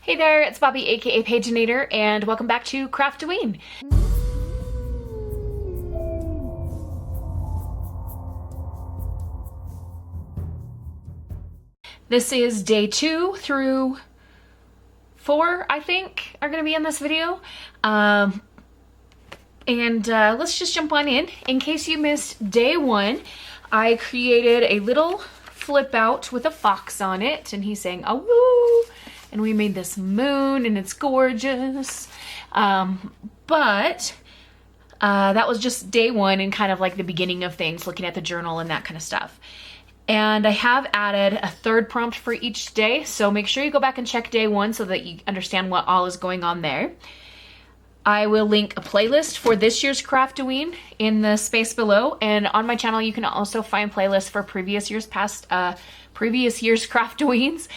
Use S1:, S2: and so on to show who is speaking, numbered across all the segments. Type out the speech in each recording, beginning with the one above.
S1: Hey there, it's Bobi aka Paginator, and welcome back to Craftoween. This is day 2 through 4, I think, are going to be in this video. Let's just jump on in. In case you missed day 1, I created a little flip out with a fox on it, and he's saying, "Oh woo!" And we made this moon, and it's gorgeous. That was just day 1 and kind of like the beginning of things, looking at the journal and that kind of stuff. And I have added a third prompt for each day, so make sure you go back and check day 1 so that you understand what all is going on there. I will link a playlist for this year's Craftoween in the space below, and on my channel you can also find playlists for previous year's Craftoweens.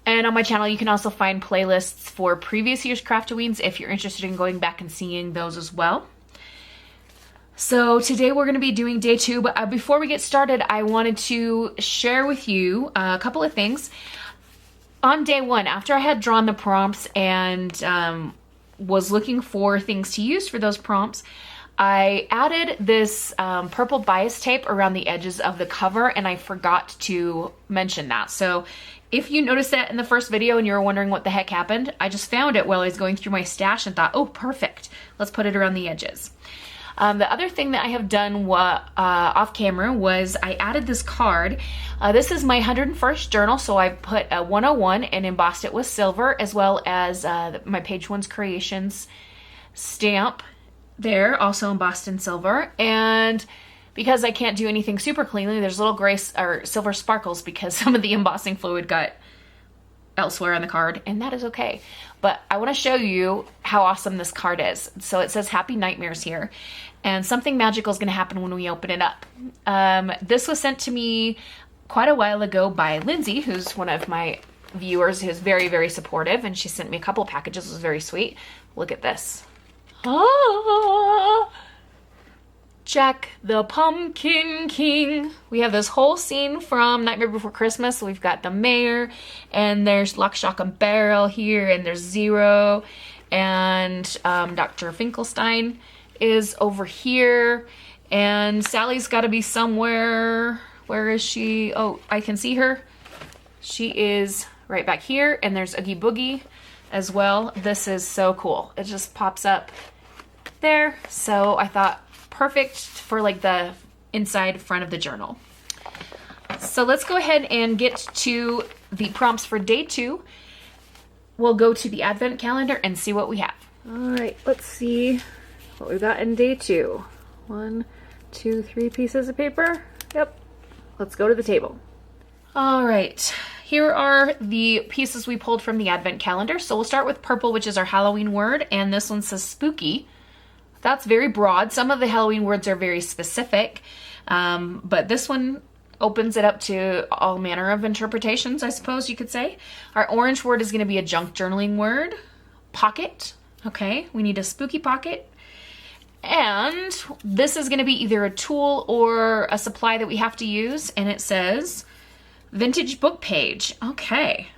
S1: And on my channel you can also find playlists for previous year's Craftoweens if you're interested in going back and seeing those as well. So today we're going to be doing day 2, but before we get started, I wanted to share with you a couple of things. On day 1, after I had drawn the prompts and was looking for things to use for those prompts, I added this purple bias tape around the edges of the cover, and I forgot to mention that. So if you noticed that in the first video and you were wondering what the heck happened, I just found it while I was going through my stash and thought, oh, perfect. Let's put it around the edges. The other thing that I have done off camera was I added this card. This is my 101st journal, so I put a 101 and embossed it with silver, as well as my Page One's Creations stamp there, also embossed in silver. And because I can't do anything super cleanly, there's little gray or silver sparkles because some of the embossing fluid got elsewhere on the card, and that is okay. But I want to show you how awesome this card is. So it says Happy Nightmares here, and something magical is going to happen when we open it up. This was sent to me quite a while ago by Lindsay, who's one of my viewers who's very, very supportive, and she sent me a couple packages. It was very sweet. Look at this. Ah! Jack the Pumpkin King. We have this whole scene from Nightmare Before Christmas. We've got the mayor, and there's Lock, Shock, and Barrel here, and there's Zero, and Dr. Finkelstein is over here, and Sally's got to be somewhere. Where is she? Oh, I can see her. She is right back here, and there's Oogie Boogie as well. This is so cool. It just pops up there. So I thought, perfect for like the inside front of the journal. So let's go ahead and get to the prompts for day 2. We'll go to the advent calendar and see what we have. All right, let's see what we got in day 2. 1, 2, 3 pieces of paper. Yep. Let's go to the table. All right, here are the pieces we pulled from the advent calendar. So we'll start with purple, which is our Halloween word, and this one says spooky. That's very broad. Some of the Halloween words are very specific, but this one opens it up to all manner of interpretations, I suppose you could say. Our orange word is going to be a junk journaling word. Pocket. Okay, we need a spooky pocket. And this is going to be either a tool or a supply that we have to use, and it says vintage book page. Okay.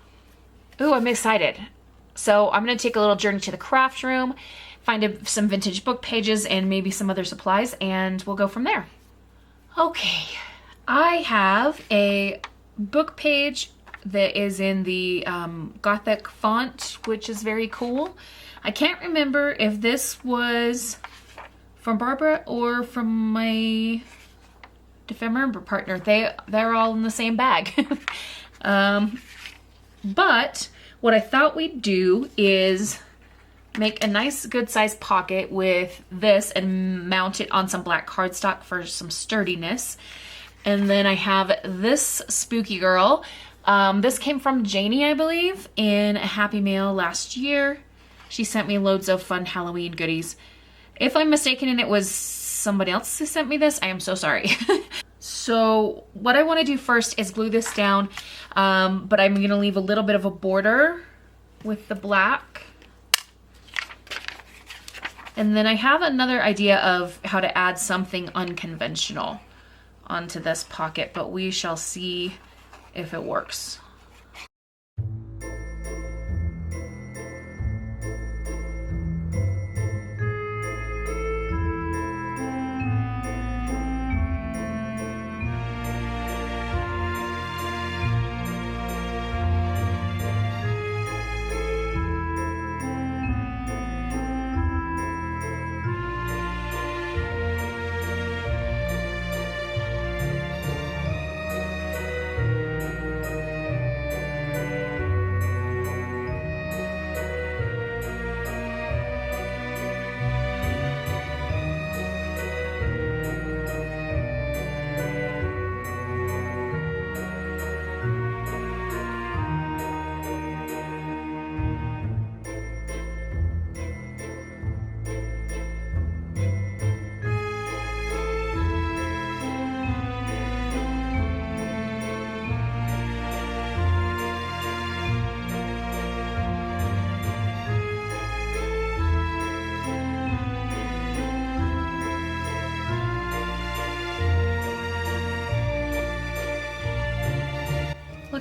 S1: Ooh, I'm excited. So I'm going to take a little journey to the craft room, find some vintage book pages and maybe some other supplies, and we'll go from there. Okay, I have a book page that is in the Gothic font, which is very cool. I can't remember if this was from Barbara or from my, if I remember, partner. They're all in the same bag. But what I thought we'd do is make a nice good sized pocket with this and mount it on some black cardstock for some sturdiness. And then I have this spooky girl. This came from Janie, I believe, in a Happy Mail last year. She sent me loads of fun Halloween goodies. If I'm mistaken and it was somebody else who sent me this, I am so sorry. So what I want to do first is glue this down, but I'm going to leave a little bit of a border with the black. And then I have another idea of how to add something unconventional onto this pocket, but we shall see if it works.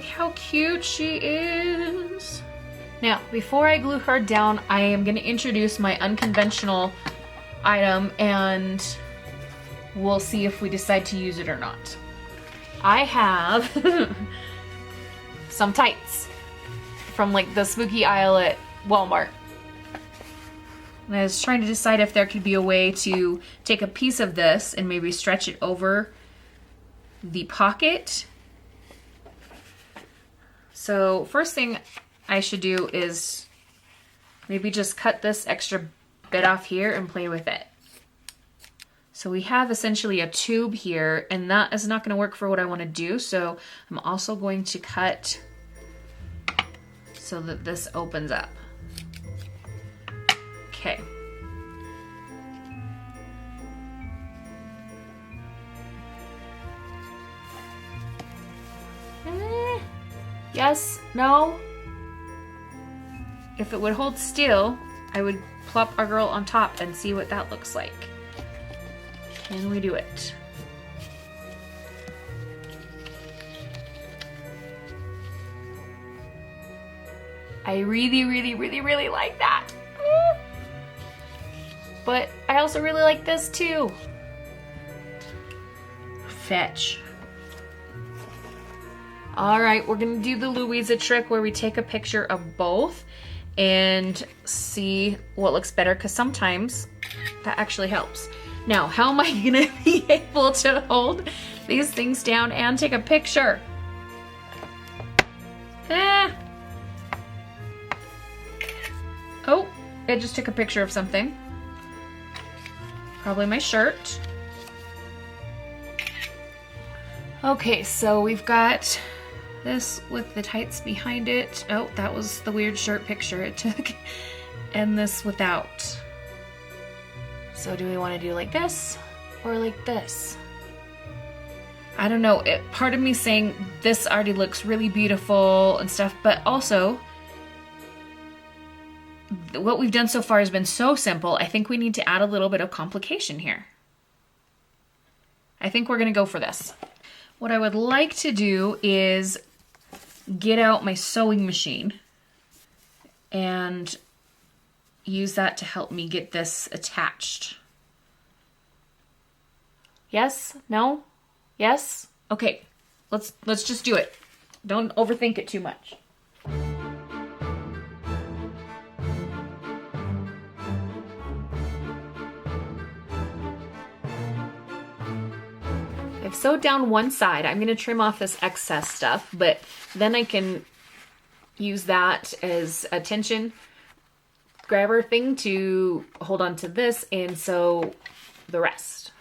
S1: look how cute she is. Now, before I glue her down, I am going to introduce my unconventional item and we'll see if we decide to use it or not. I have some tights from like the spooky aisle at Walmart. And I was trying to decide if there could be a way to take a piece of this and maybe stretch it over the pocket. So first thing I should do is maybe just cut this extra bit off here and play with it. So we have essentially a tube here, and that is not going to work for what I want to do. So I'm also going to cut so that this opens up. Okay. Yes, no. If it would hold still, I would plop our girl on top and see what that looks like. Can we do it? I really, really, really, really like that. But I also really like this too. Fetch. All right, we're gonna do the Louisa trick where we take a picture of both and see what looks better, because sometimes that actually helps. Now, how am I gonna be able to hold these things down and take a picture? Oh, I just took a picture of something. Probably my shirt. Okay, so we've got this with the tights behind it. Oh, that was the weird shirt picture it took. And this without. So do we want to do like this or like this? I don't know. Part of me saying this already looks really beautiful and stuff, but also what we've done so far has been so simple. I think we need to add a little bit of complication here. I think we're going to go for this. What I would like to do is get out my sewing machine and use that to help me get this attached. Yes? No? Yes? Okay, let's just do it. Don't overthink it too much. I've sewed down one side. I'm gonna trim off this excess stuff, but then I can use that as a tension grabber thing to hold on to this and sew the rest.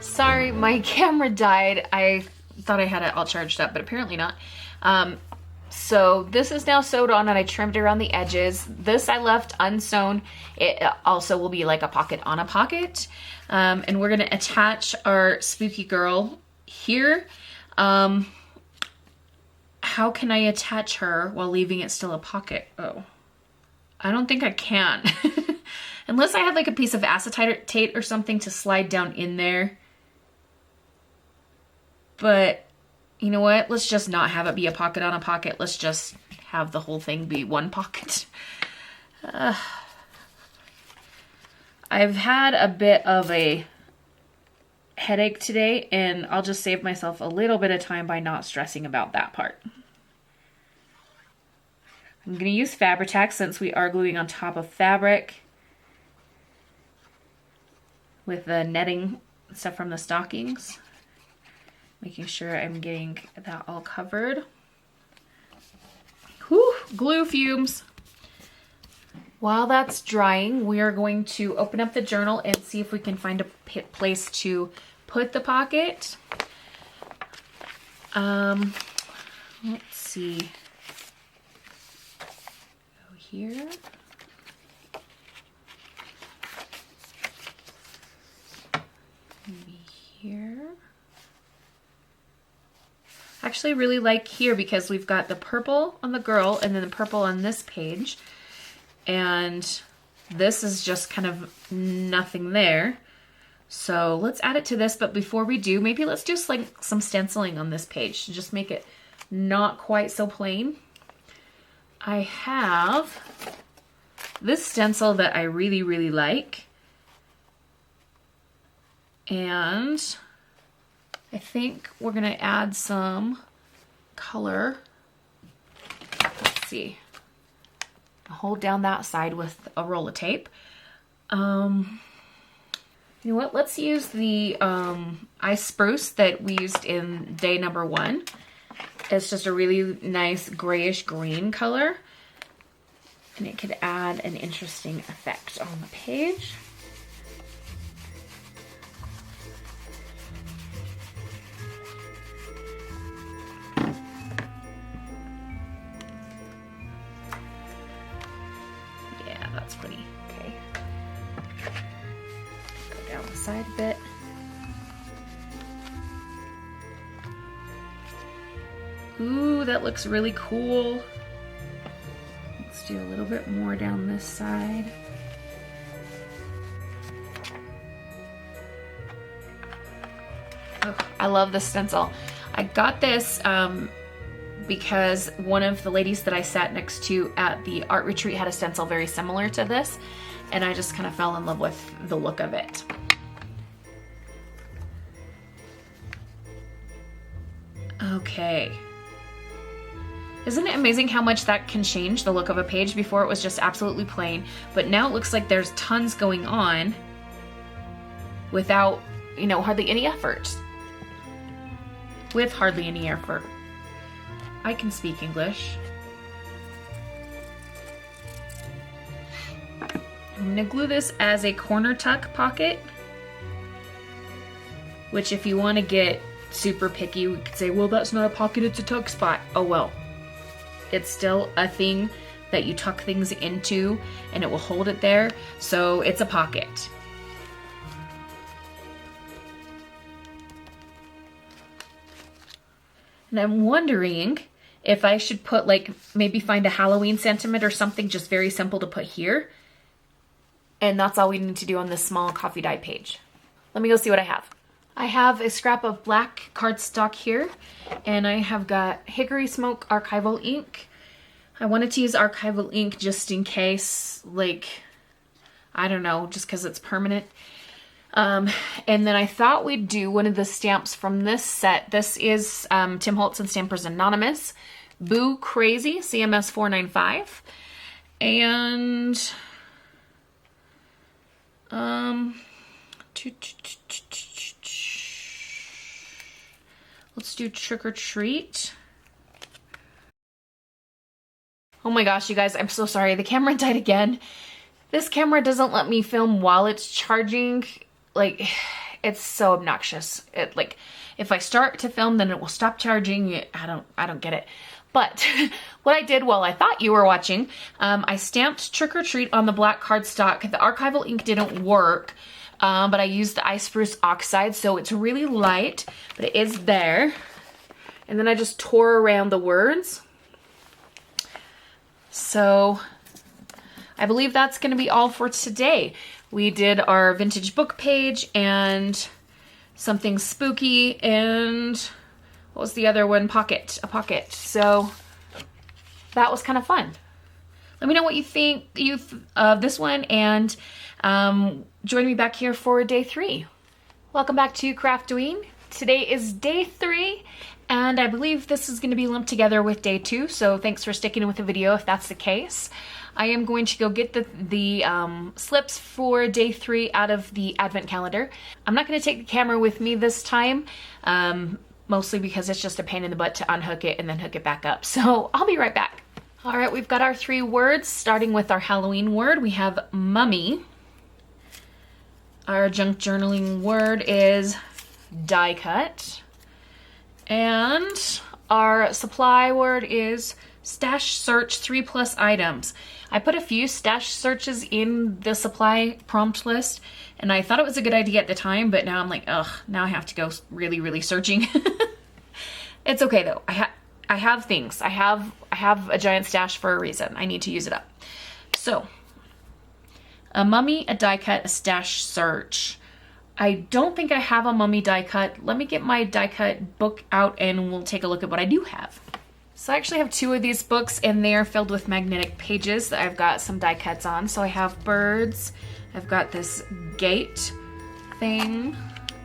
S1: Sorry, my camera died. I thought I had it all charged up, but apparently not. So this is now sewed on and I trimmed around the edges. This I left unsewn. It also will be like a pocket on a pocket. And we're gonna attach our spooky girl here. How can I attach her while leaving it still a pocket? Oh, I don't think I can. Unless I had like a piece of acetate or something to slide down in there. But you know what? Let's just not have it be a pocket on a pocket. Let's just have the whole thing be one pocket. I've had a bit of a headache today, and I'll just save myself a little bit of time by not stressing about that part. I'm going to use Fabri-Tac since we are gluing on top of fabric with the netting stuff from the stockings. Making sure I'm getting that all covered. Whew, glue fumes. While that's drying, we are going to open up the journal and see if we can find a place to put the pocket. Let's see. Go here. Maybe here. actually really like here because we've got the purple on the girl and then the purple on this page. And this is just kind of nothing there. So let's add it to this, but before we do, maybe let's do like some stenciling on this page to just make it not quite so plain. I have this stencil that I really, really like. And I think we're gonna add some color. Let's see. Hold down that side with a roll of tape. You know what? Let's use the ice spruce that we used in day number 1. It's just a really nice grayish green color. And it could add an interesting effect on the page. Yeah, that's pretty. Okay. Go down the side a bit. Ooh, that looks really cool. Let's do a little bit more down this side. Oh, I love this stencil. I got this because one of the ladies that I sat next to at the art retreat had a stencil very similar to this, and I just kind of fell in love with the look of it. Okay. Isn't it amazing how much that can change the look of a page? Before it was just absolutely plain, but now it looks like there's tons going on without, you know, hardly any effort. With hardly any effort. I can speak English. I'm gonna glue this as a corner tuck pocket, which if you want to get super picky, we could say, well, that's not a pocket, it's a tuck spot. Oh well. It's still a thing that you tuck things into and it will hold it there, so it's a pocket. And I'm wondering if I should put, like, maybe find a Halloween sentiment or something just very simple to put here. And that's all we need to do on this small coffee dye page. Let me go see what I have. I have a scrap of black cardstock here, and I have got Hickory Smoke archival ink. I wanted to use archival ink just in case, like, I don't know, just because it's permanent. And then I thought we'd do one of the stamps from this set. This is Tim Holtz and Stampers Anonymous, Boo Crazy, CMS 495. And let's do Trick or Treat. Oh my gosh, you guys, I'm so sorry. The camera died again. This camera doesn't let me film while it's charging. Like, it's so obnoxious. It, like, if I start to film, then it will stop charging. I don't get it. But what I did while I thought you were watching, I stamped Trick or Treat on the black cardstock. The archival ink didn't work, but I used the ice spruce oxide, so it's really light, but it is there. And then I just tore around the words. So I believe that's going to be all for today. We did our vintage book page and something spooky, and what was the other one? A pocket. So that was kind of fun. Let me know what you think of this one, and join me back here for day 3. Welcome back to Craftoween. Today is day 3, and I believe this is going to be lumped together with day 2, so thanks for sticking with the video if that's the case. I am going to go get the slips for day 3 out of the advent calendar. I'm not going to take the camera with me this time, mostly because it's just a pain in the butt to unhook it and then hook it back up. So I'll be right back. All right, we've got our 3 words, starting with our Halloween word. We have mummy. Our junk journaling word is die cut. And our supply word is stash search 3+ items. I put a few stash searches in the supply prompt list, and I thought it was a good idea at the time, but now I'm like, ugh, now I have to go really, really searching. It's okay though. I have things. I have a giant stash for a reason. I need to use it up. So, a mummy, a die cut, a stash search. I don't think I have a mummy die cut. Let me get my die cut book out and we'll take a look at what I do have. So I actually have 2 of these books and they are filled with magnetic pages that I've got some die cuts on. So I have birds, I've got this gate thing,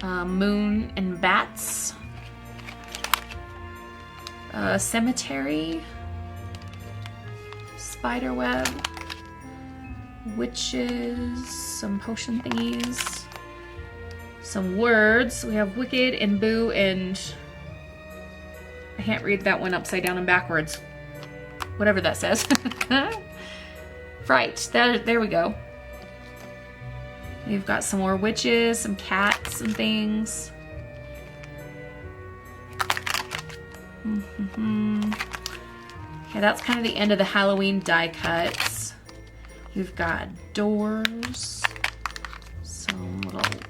S1: moon and bats, cemetery, spider web, witches, some potion thingies, some words. We have wicked and boo and I can't read that one upside down and backwards. Whatever that says. Fright. There we go. We've got some more witches, some cats and things. Okay, that's kind of the end of the Halloween die cuts. You've got doors, some little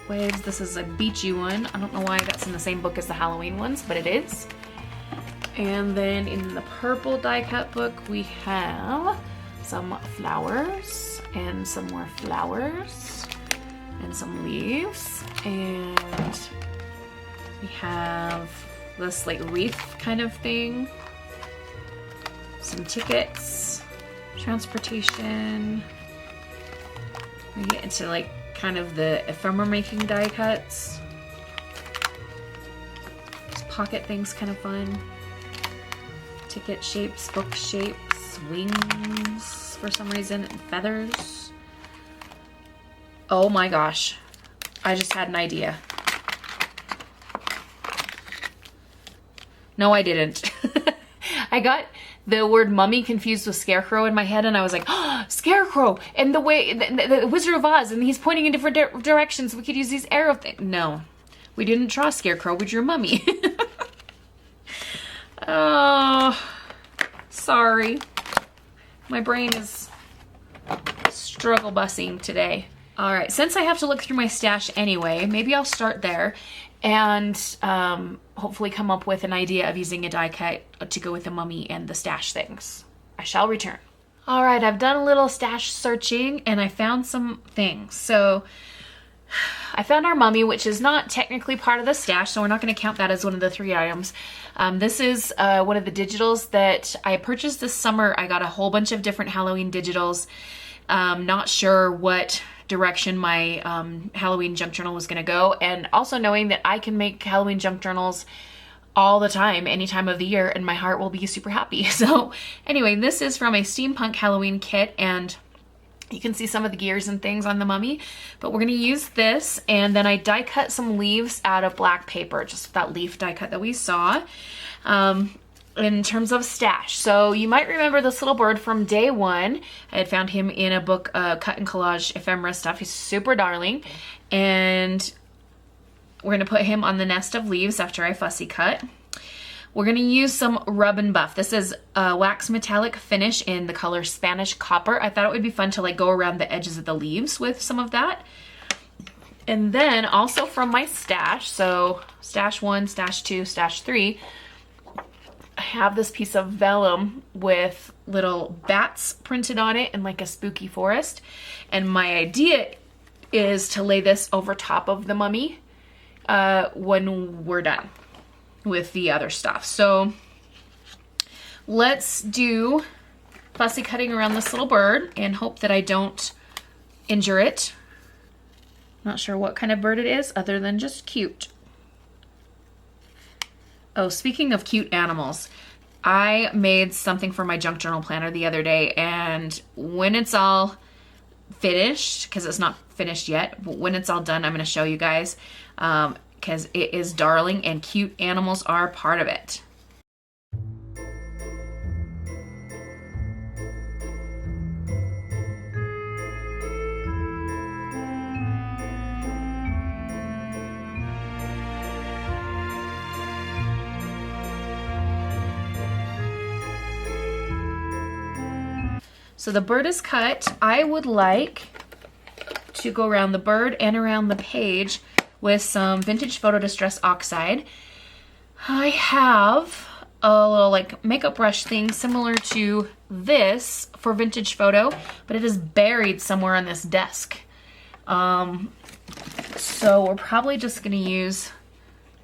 S1: waves. This is a beachy one. I don't know why that's in the same book as the Halloween ones, but it is. And then in the purple die cut book, we have some flowers and some more flowers and some leaves. And we have this like wreath kind of thing. Some tickets, transportation. We get into like kind of the ephemera making die cuts. These pocket things kind of fun. Ticket shapes, book shapes, wings for some reason, and feathers. Oh my gosh, I just had an idea. No, I didn't. I got the word mummy confused with scarecrow in my head and I was like, oh, scarecrow, and the way, the Wizard of Oz, and he's pointing in different directions. We could use these arrow things. No, we didn't draw scarecrow, we drew mummy. Oh, sorry. My brain is struggle bussing today. All right, since I have to look through my stash anyway, maybe I'll start there and hopefully come up with an idea of using a die cut to go with the mummy and the stash things. I shall return. All right, I've done a little stash searching and I found some things. So I found our mummy, which is not technically part of the stash, so we're not going to count that as one of the 3 items. This is one of the digitals that I purchased this summer. I got a whole bunch of different Halloween digitals. Not sure what direction my Halloween junk journal was going to go, and also knowing that I can make Halloween junk journals all the time, any time of the year, and my heart will be super happy. So anyway, this is from a steampunk Halloween kit, and you can see some of the gears and things on the mummy, but we're going to use this, and then I die cut some leaves out of black paper, just that leaf die cut that we saw. In terms of stash, so you might remember this little bird from day one. I had found him in a book, cut and collage ephemera stuff. He's super darling, and we're going to put him on the nest of leaves after I fussy cut. We're going to use some rub and buff. This is a wax metallic finish in the color Spanish Copper. I thought it would be fun to like go around the edges of the leaves with some of that. And then also from my stash, so stash 1, stash 2, stash 3, I have this piece of vellum with little bats printed on it in like a spooky forest. And my idea is to lay this over top of the mummy when we're done with the other stuff. So let's do fussy cutting around this little bird and hope that I don't injure it. Not sure what kind of bird it is other than just cute. Oh, speaking of cute animals, I made something for my junk journal planner the other day, and when it's all finished, because it's not finished yet, but when it's all done, I'm going to show you guys, because it is darling and cute animals are part of it. So the bird is cut. I would like to go around the bird and around the page with some vintage photo distress oxide. I have a little like makeup brush thing similar to this for vintage photo, but it is buried somewhere on this desk. So we're probably just gonna use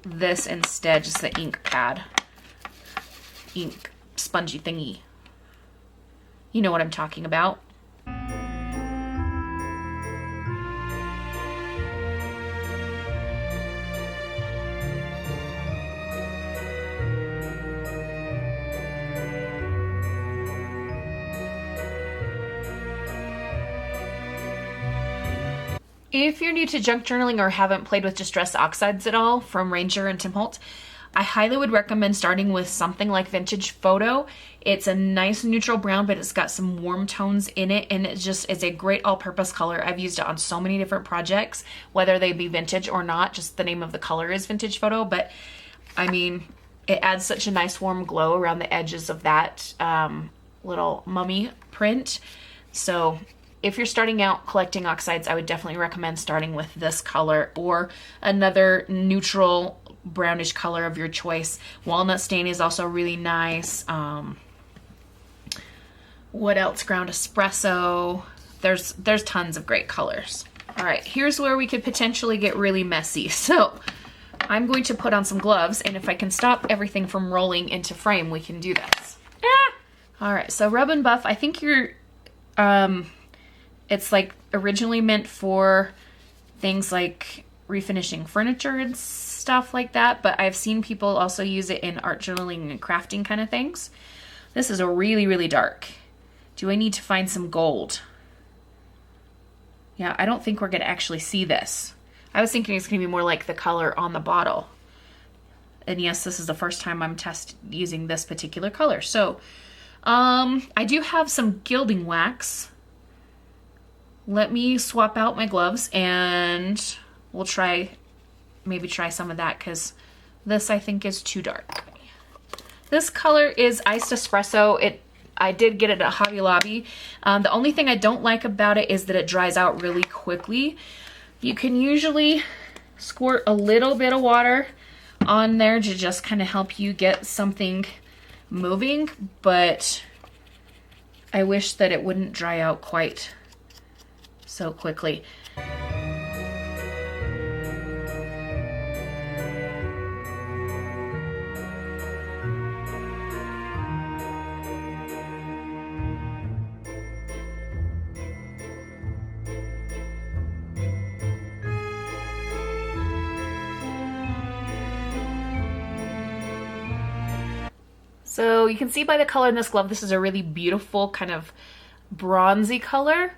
S1: this instead, just the ink pad, ink spongy thingy. You know what I'm talking about. If you're new to junk journaling or haven't played with distress oxides at all from Ranger and Tim Holtz, I highly would recommend starting with something like Vintage Photo. It's a nice neutral brown, but it's got some warm tones in it, and it just is a great all-purpose color. I've used it on so many different projects, whether they be vintage or not. Just the name of the color is Vintage Photo, but I mean, it adds such a nice warm glow around the edges of that little mummy print. So if you're starting out collecting oxides, I would definitely recommend starting with this color or another neutral brownish color of your choice. Walnut stain is also really nice. What else? Ground espresso. There's tons of great colors. All right, here's where we could potentially get really messy. So I'm going to put on some gloves, and if I can stop everything from rolling into frame, we can do this. All right, so rub and buff. I think you're it's like originally meant for things like refinishing furniture and stuff like that, but I've seen people also use it in art journaling and crafting kind of things. This is a really, really dark. Do I need to find some gold? Yeah, I don't think we're gonna actually see this. I was thinking it's gonna be more like the color on the bottle. And yes, this is the first time I'm using this particular color. So I do have some gilding wax. Let me swap out my gloves and we'll maybe try some of that, because this I think is too dark. This color is Iced Espresso. I did get it at Hobby Lobby. The only thing I don't like about it is that it dries out really quickly. You can usually squirt a little bit of water on there to just kind of help you get something moving, but I wish that it wouldn't dry out quite so quickly. So you can see by the color in this glove, this is a really beautiful kind of bronzy color.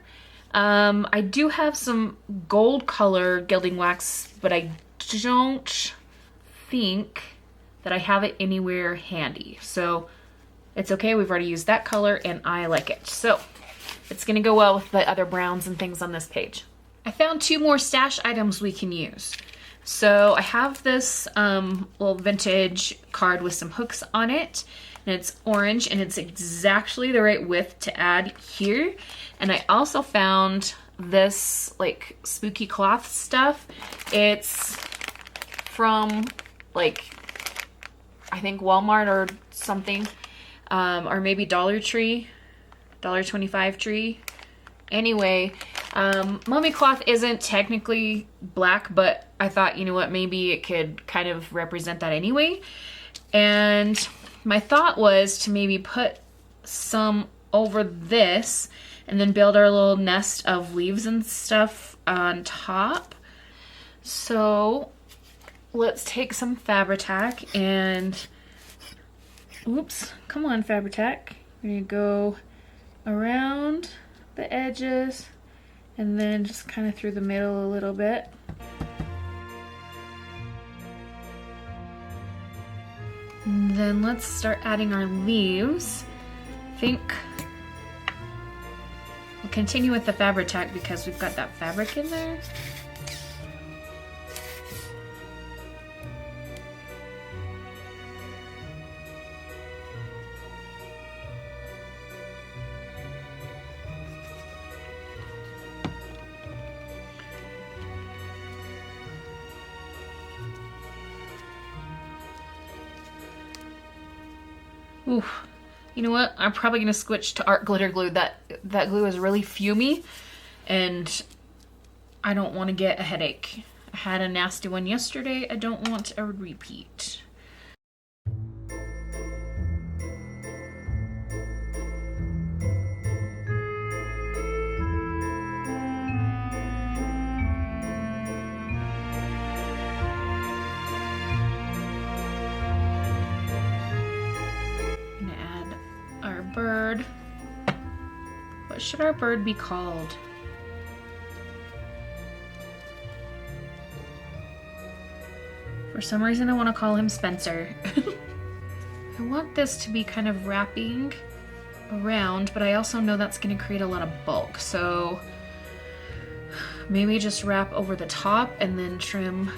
S1: I do have some gold color gilding wax, but I don't think that I have it anywhere handy. So it's okay, we've already used that color and I like it. So it's gonna go well with the other browns and things on this page. I found two more stash items we can use. So I have this little vintage card with some hooks on it, and it's orange, and it's exactly the right width to add here. And I also found this like spooky cloth stuff. It's from like, I think Walmart or something, or maybe Dollar Tree, $1.25 Tree. Anyway, mummy cloth isn't technically black, but I thought, you know what, maybe it could kind of represent that anyway. And my thought was to maybe put some over this and then build our little nest of leaves and stuff on top. So let's take some Fabri-Tac and, oops, come on Fabri-Tac. We're gonna go around the edges and then just kind of through the middle a little bit. And then let's start adding our leaves. I think we'll continue with the Fabri-Tac because we've got that fabric in there. Ooh, you know what? I'm probably gonna switch to art glitter glue. That glue is really fumey and I don't want to get a headache. I had a nasty one yesterday. I don't want a repeat. Bird. What should our bird be called? For some reason I want to call him Spencer. I want this to be kind of wrapping around, but I also know that's going to create a lot of bulk, so maybe just wrap over the top and then trim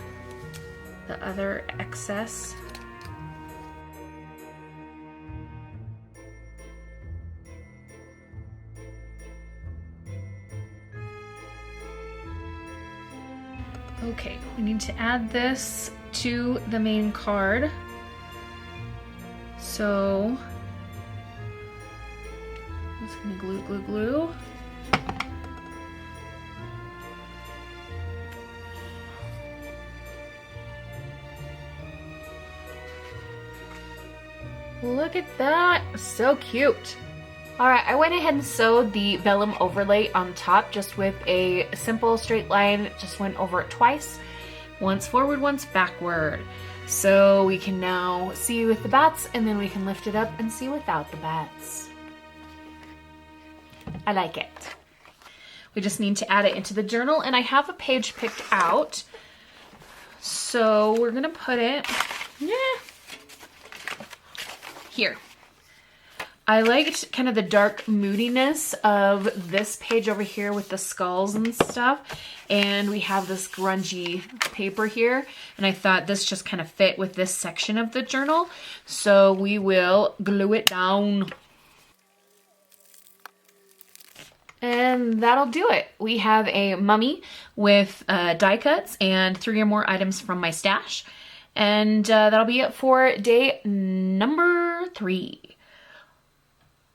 S1: the other excess. Okay, we need to add this to the main card. So, I'm just gonna glue, glue, glue. Look at that, so cute. All right, I went ahead and sewed the vellum overlay on top just with a simple straight line, just went over it twice, once forward, once backward. So we can now see with the bats and then we can lift it up and see without the bats. I like it. We just need to add it into the journal and I have a page picked out. So we're gonna put it, here. I liked kind of the dark moodiness of this page over here with the skulls and stuff. And we have this grungy paper here. And I thought this just kind of fit with this section of the journal. So we will glue it down. And that'll do it. We have a mummy with die cuts and 3 or more items from my stash. And that'll be it for day number 3.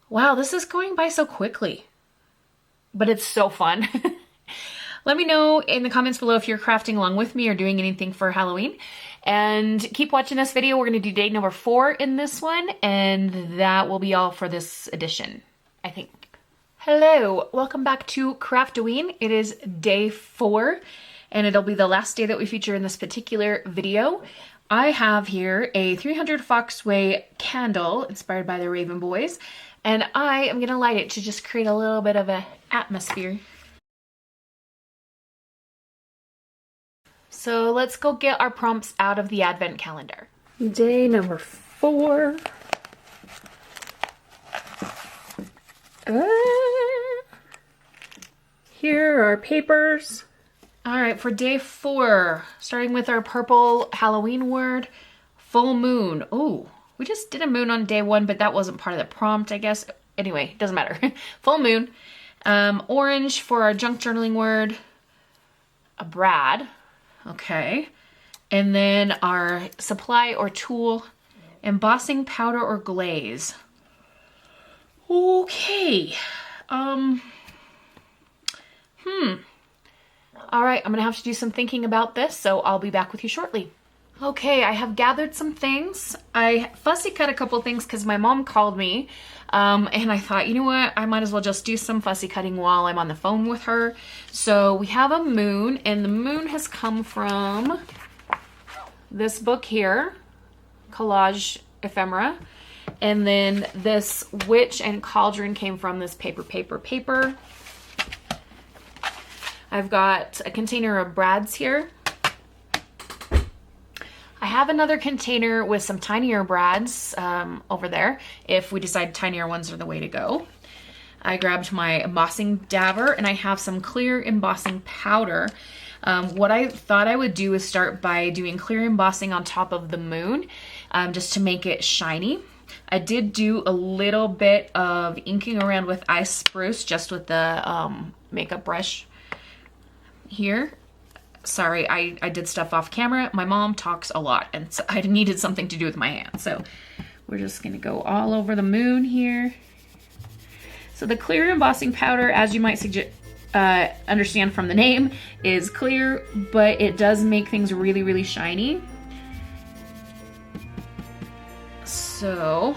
S1: Wow, this is going by so quickly, but it's so fun. Let me know in the comments below if you're crafting along with me or doing anything for Halloween. And keep watching this video. We're going to do day number 4 in this one, and that will be all for this edition, I think. Hello, welcome back to Craftoween. It is day 4, and it'll be the last day that we feature in this particular video. I have here a 300 Foxway candle inspired by the Raven Boys. And I am going to light it to just create a little bit of an atmosphere. So let's go get our prompts out of the advent calendar. Day number 4. Here are our papers. All right, for day 4, starting with our purple Halloween word, full moon. Ooh. We just did a moon on day 1, but that wasn't part of the prompt, I guess. Anyway, doesn't matter. Full moon. Orange for our junk journaling word. A brad. Okay. And then our supply or tool, embossing powder or glaze. Okay. All right, I'm gonna have to do some thinking about this, so I'll be back with you shortly. Okay, I have gathered some things. I fussy cut a couple things because my mom called me and I thought, you know what, I might as well just do some fussy cutting while I'm on the phone with her. So we have a moon, and the moon has come from this book here, Collage Ephemera. And then this witch and cauldron came from this paper. I've got a container of brads here. I have another container with some tinier brads over there if we decide tinier ones are the way to go. I grabbed my embossing dabber and I have some clear embossing powder. What I thought I would do is start by doing clear embossing on top of the moon just to make it shiny. I did do a little bit of inking around with ice spruce just with the makeup brush here. Sorry, I did stuff off camera. My mom talks a lot and so I needed something to do with my hand. So we're just gonna go all over the moon here. So the clear embossing powder, as you might understand from the name, is clear, but it does make things really, really shiny. So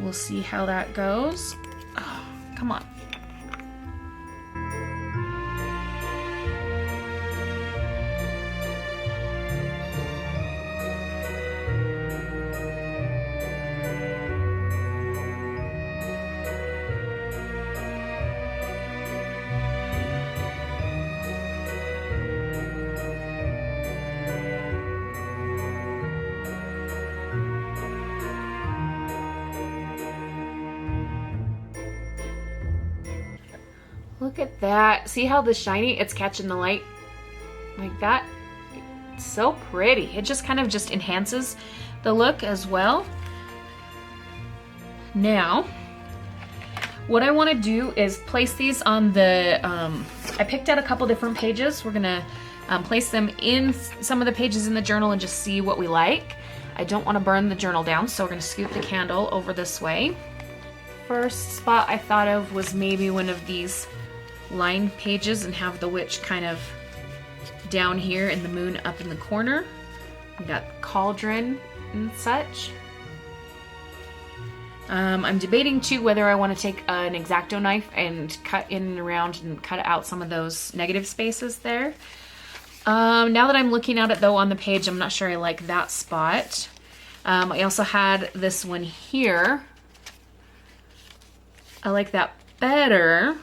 S1: we'll see how that goes. Oh, come on. Look at that. See how the shiny, it's catching the light like that? It's so pretty. It just kind of just enhances the look as well. Now, what I want to do is place these on the, I picked out a couple different pages. We're gonna place them in some of the pages in the journal and just see what we like. I don't want to burn the journal down, so we're gonna scoot the candle over this way. First spot I thought of was maybe one of these line pages and have the witch kind of down here and the moon up in the corner. We got cauldron and such. I'm debating too whether I want to take an X-Acto knife and cut in and around and cut out some of those negative spaces there. Now that I'm looking at it though on the page, I'm not sure I like that spot. I also had this one here. I like that better.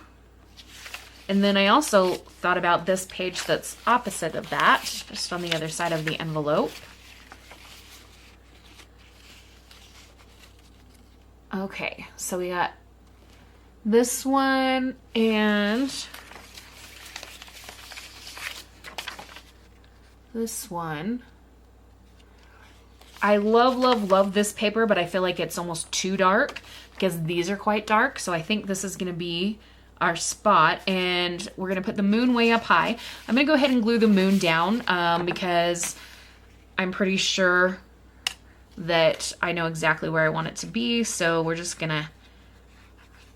S1: And then I also thought about this page that's opposite of that, just on the other side of the envelope. Okay, so we got this one and this one. I love, love, love this paper, but I feel like it's almost too dark because these are quite dark. So I think this is gonna be our spot, and we're gonna put the moon way up high. I'm gonna go ahead and glue the moon down because I'm pretty sure that I know exactly where I want it to be. So we're just gonna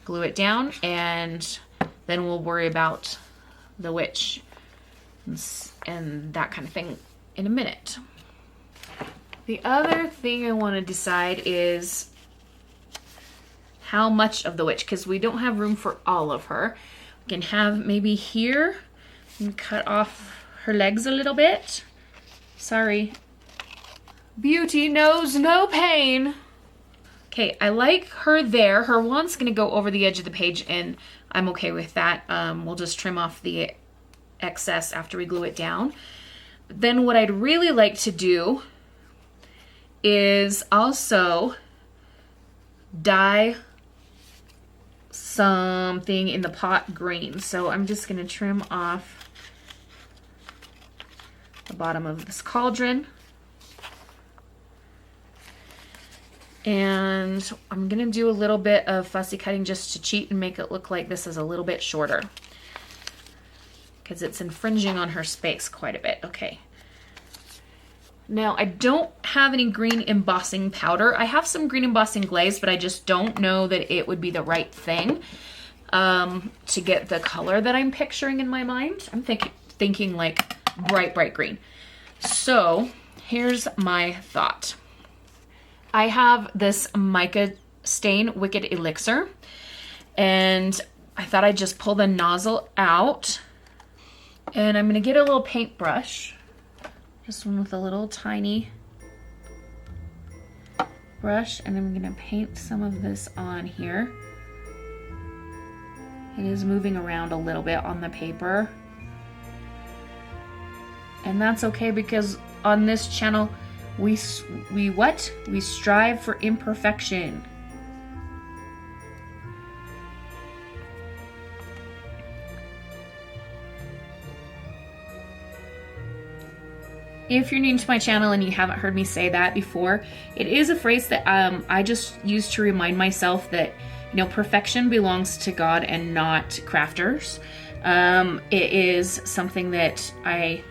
S1: glue it down and then we'll worry about the witch and that kind of thing in a minute. The other thing I want to decide is how much of the witch, because we don't have room for all of her. We can have maybe here and cut off her legs a little bit. Sorry. Beauty knows no pain. Okay, I like her there. Her wand's gonna go over the edge of the page and I'm okay with that. We'll just trim off the excess after we glue it down. But then what I'd really like to do is also dye something in the pot green. So I'm just gonna trim off the bottom of this cauldron. And I'm gonna do a little bit of fussy cutting just to cheat and make it look like this is a little bit shorter, because it's infringing on her space quite a bit. Okay. Now, I don't have any green embossing powder. I have some green embossing glaze, but I just don't know that it would be the right thing to get the color that I'm picturing in my mind. I'm thinking like bright, bright green. So here's my thought. I have this mica stain Wicked Elixir, and I thought I'd just pull the nozzle out, and I'm gonna get a little paintbrush. Just one with a little tiny brush, and I'm gonna paint some of this on here. It is moving around a little bit on the paper. And that's okay, because on this channel, we strive for imperfection. If you're new to my channel and you haven't heard me say that before, it is a phrase that I just use to remind myself that, you know, perfection belongs to God and not crafters. It is something that I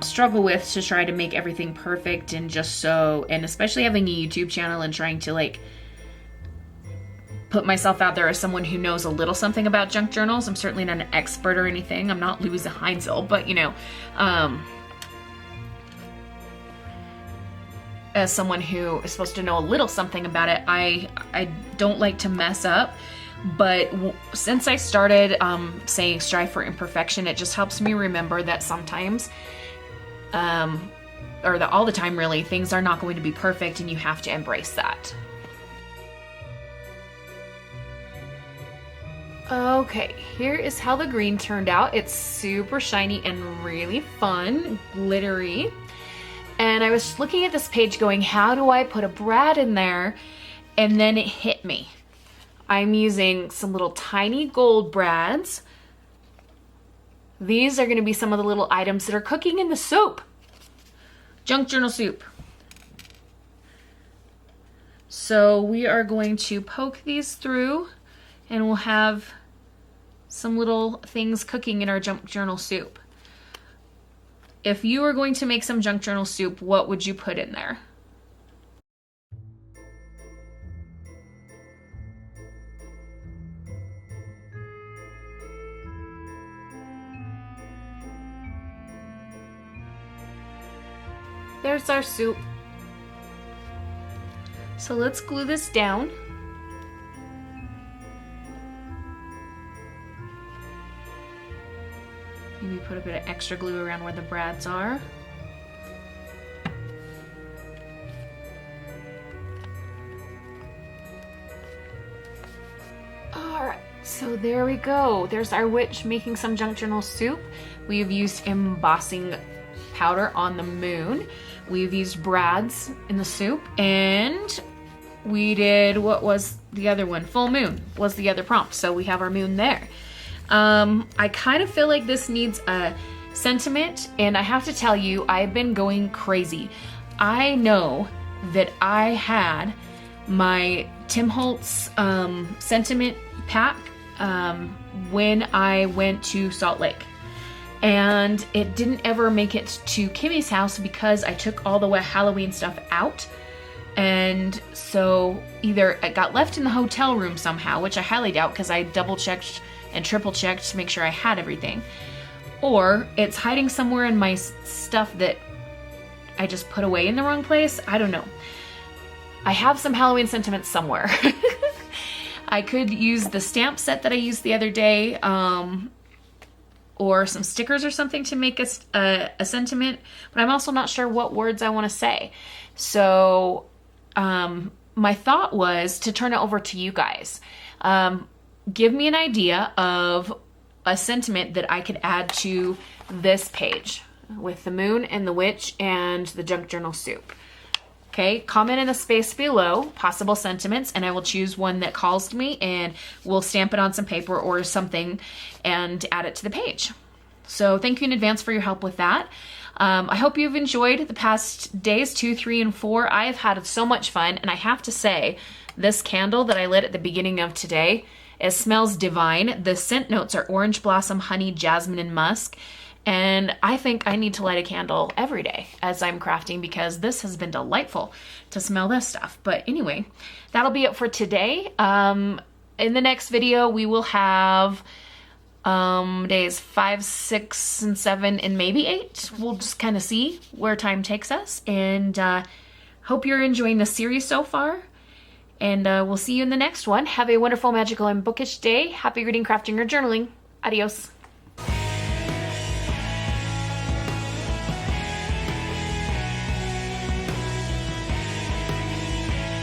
S1: struggle with to try to make everything perfect, and just so, and especially having a YouTube channel and trying to like put myself out there as someone who knows a little something about junk journals. I'm certainly not an expert or anything. I'm not Louisa Heinzel, but you know, as someone who is supposed to know a little something about it, I don't like to mess up. But since I started saying strive for imperfection, it just helps me remember that sometimes, or all the time really, things are not going to be perfect, and you have to embrace that. Okay, here is how the green turned out. It's super shiny and really fun, glittery. And I was looking at this page going, how do I put a brad in there? And then it hit me. I'm using some little tiny gold brads. These are going to be some of the little items that are cooking in the soup. Junk journal soup. So we are going to poke these through, and we'll have some little things cooking in our junk journal soup. If you were going to make some junk journal soup, what would you put in there? There's our soup. So let's glue this down. Maybe put a bit of extra glue around where the brads are. Alright, so there we go. There's our witch making some junk journal soup. We've used embossing powder on the moon. We've used brads in the soup, and we did, what was the other one? Full moon was the other prompt. So we have our moon there. I kind of feel like this needs a sentiment, and I have to tell you, I've been going crazy. I know that I had my Tim Holtz sentiment pack when I went to Salt Lake, and it didn't ever make it to Kimmy's house because I took all the Halloween stuff out. And so either it got left in the hotel room somehow, which I highly doubt because I double checked and triple checked to make sure I had everything, or it's hiding somewhere in my stuff that I just put away in the wrong place. I don't know. I have some Halloween sentiments somewhere. I could use the stamp set that I used the other day, or some stickers or something to make a sentiment, but I'm also not sure what words I want to say. So my thought was to turn it over to you guys. Give me an idea of a sentiment that I could add to this page with the moon and the witch and the junk journal soup. Okay, comment in the space below possible sentiments, and I will choose one that calls to me, and we'll stamp it on some paper or something and add it to the page. So thank you in advance for your help with that. I hope you've enjoyed the past days 2, 3, and 4. I have had so much fun, and I have to say, this candle that I lit at the beginning of today, it smells divine. The scent notes are orange blossom, honey, jasmine, and musk. And I think I need to light a candle every day as I'm crafting, because this has been delightful to smell this stuff. But anyway, that'll be it for today. In the next video, we will have days 5, 6, and 7, and maybe 8. We'll just kind of see where time takes us. And hope you're enjoying the series so far. And we'll see you in the next one. Have a wonderful, magical, and bookish day. Happy reading, crafting, or journaling. Adios.